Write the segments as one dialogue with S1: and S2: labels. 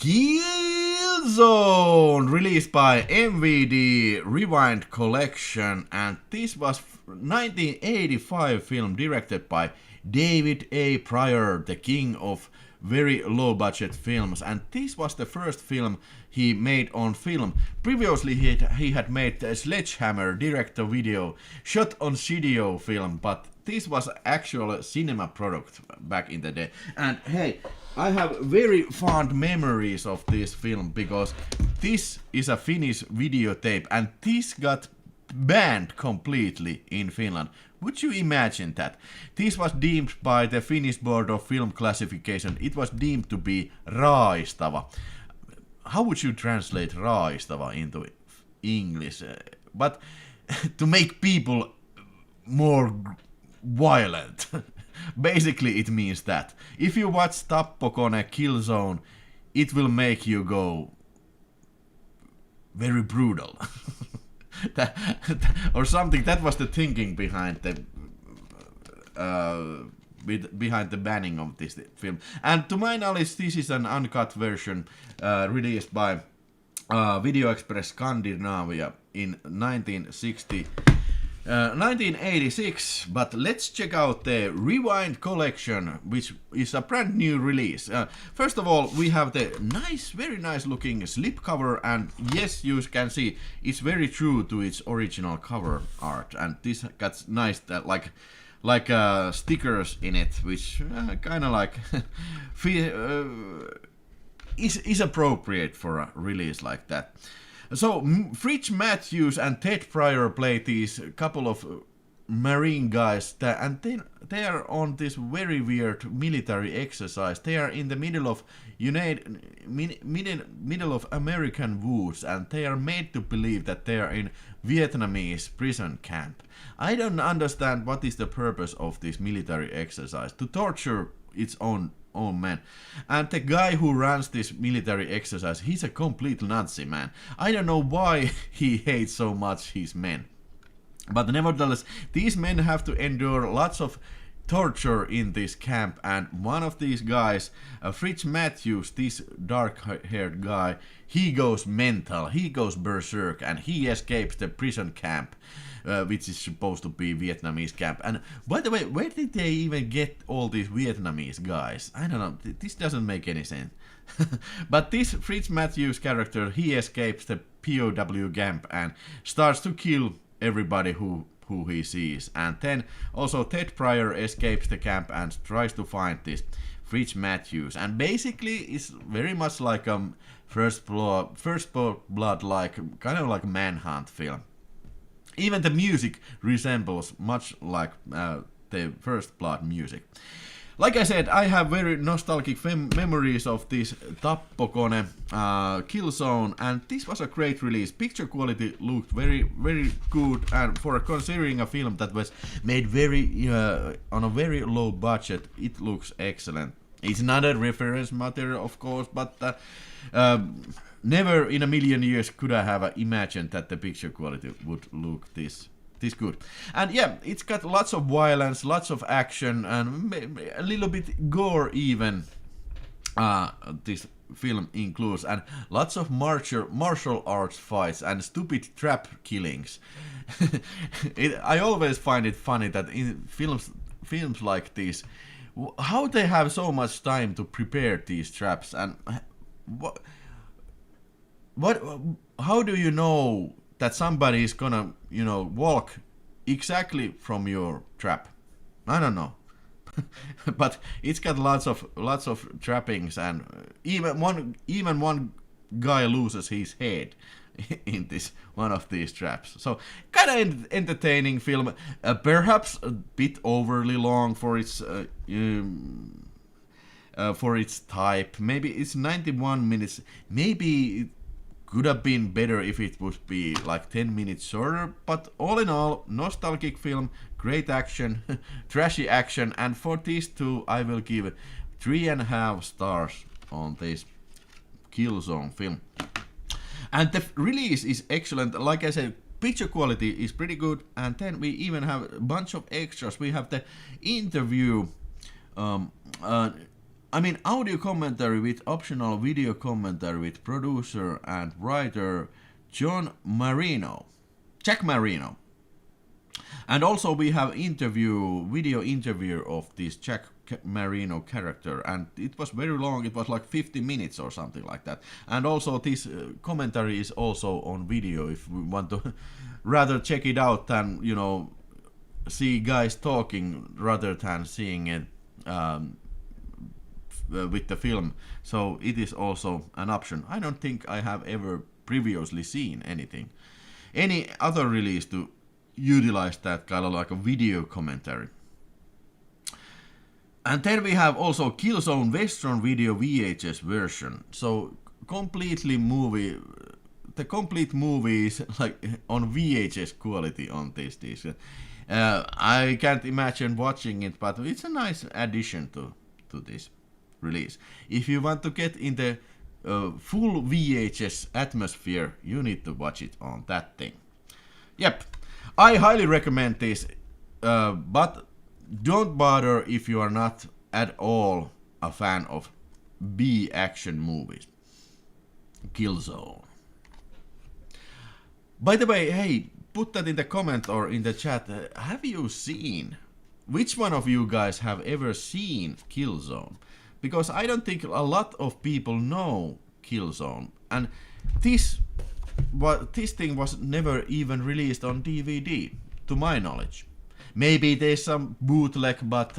S1: Killzone, released by MVD Rewind Collection, and this was 1985 film directed by David A. Pryor, the king of very low budget films, and this was the first film he made on film. Previously he had made a Sledgehammer direct-to-video shot on studio film, but this was actual cinema product back in the day. And hey, I have very fond memories of this film because this is a Finnish videotape and this got banned completely in Finland. Would you imagine that? This was deemed by the Finnish Board of Film Classification, it was deemed to be raaistava. How would you translate raaistava into English? But to make people more violent. Basically it means that. If you watch Tappokone Killzone, it will make you go very brutal. Or something. That was the thinking behind the behind the banning of this film. And to my knowledge, this is an uncut version released by Video Express Scandinavia in 1986, but let's check out the Rewind Collection, which is a brand new release. First of all, we have the very nice looking slipcover, and yes, you can see it's very true to its original cover art, and this got nice like stickers in it, which kind of like is appropriate for a release like that. So, Fritz Matthews and Ted Pryor play these couple of marine guys, and they are on this very weird military exercise. They are in the middle of middle of American woods, and they are made to believe that they are in Vietnamese prison camp. I don't understand what is the purpose of this military exercise. To torture its own man. And the guy who runs this military exercise, he's a complete Nazi, man. I don't know why he hates so much his men. But nevertheless, these men have to endure lots of torture in this camp, and one of these guys, Fritz Matthews, this dark-haired guy, he goes mental, he goes berserk, and he escapes the prison camp. Which is supposed to be Vietnamese camp. And by the way, where did they even get all these Vietnamese guys? I don't know, this doesn't make any sense. But this Fritz Matthews character, he escapes the POW camp and starts to kill everybody who he sees. And then also Ted Pryor escapes the camp and tries to find this Fritz Matthews. And basically it's very much like First Blood, like kind of like Manhunt film. Even the music resembles much like the First Blood music. Like I said, I have very nostalgic memories of this Tappokone Killzone, and this was a great release. Picture quality looked very, very good, and for considering a film that was made on a very low budget, it looks excellent. It's not a reference material, of course, but never in a million years could I have imagined that the picture quality would look this good. And yeah, it's got lots of violence, lots of action, and a little bit gore even. This film includes, and lots of martial arts fights and stupid trap killings. I always find it funny that in films like this, how they have so much time to prepare these traps, and how do you know that somebody is gonna, walk exactly from your trap? I don't know. But it's got lots of trappings, and even one guy loses his head in this one of these traps. So kind of entertaining film, perhaps a bit overly long for its type. Maybe it's 91 minutes. Maybe it could have been better if it would be like 10 minutes shorter, but all in all, nostalgic film, great action, trashy action, and for these two I will give 3.5 stars on this Killzone film. And the release is excellent. Like I said, picture quality is pretty good, and then we even have a bunch of extras. We have the interview audio commentary with optional video commentary with producer and writer Jack Marino. And also we have video interview of this Jack Marino character, and it was very long, it was like 50 minutes or something like that. And also this commentary is also on video if we want to rather check it out than, see guys talking rather than seeing it with the film. So it is also an option. I don't think I have ever previously seen any other release to utilize that kind of like a video commentary. And then we have also Killzone Vestron video VHS version. So the complete movie is like on VHS quality on this disc. I can't imagine watching it, but it's a nice addition to this release. If you want to get in the full VHS atmosphere, you need to watch it on that thing. Yep, I highly recommend this, but don't bother if you are not at all a fan of B action movies. Killzone. By the way, hey, put that in the comment or in the chat. Have you seen? Which one of you guys have ever seen Killzone? Because I don't think a lot of people know Killzone, and this thing was never even released on DVD, to my knowledge. Maybe there's some bootleg, but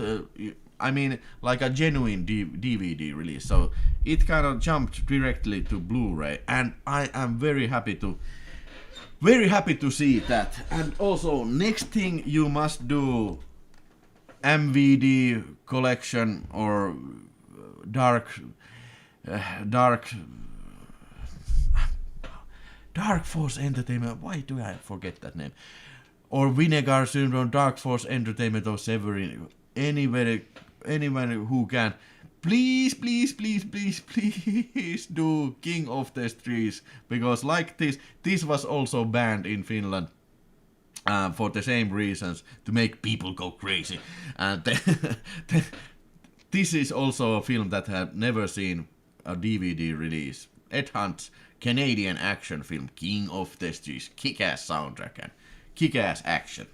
S1: like a genuine DVD release. So it kind of jumped directly to Blu-ray, and I am very happy to see that. And also, next thing you must do, MVD collection or Dark Force Entertainment. Why do I forget that name? Or Vinegar Syndrome, Dark Force Entertainment, or Severin. Anyone who can, please do King of the Streets, because like this was also banned in Finland for the same reasons, to make people go crazy. And this is also a film that had never seen a DVD release. Ed Hunt's Canadian action film, King of the Streets, kick-ass soundtrack and kick-ass action.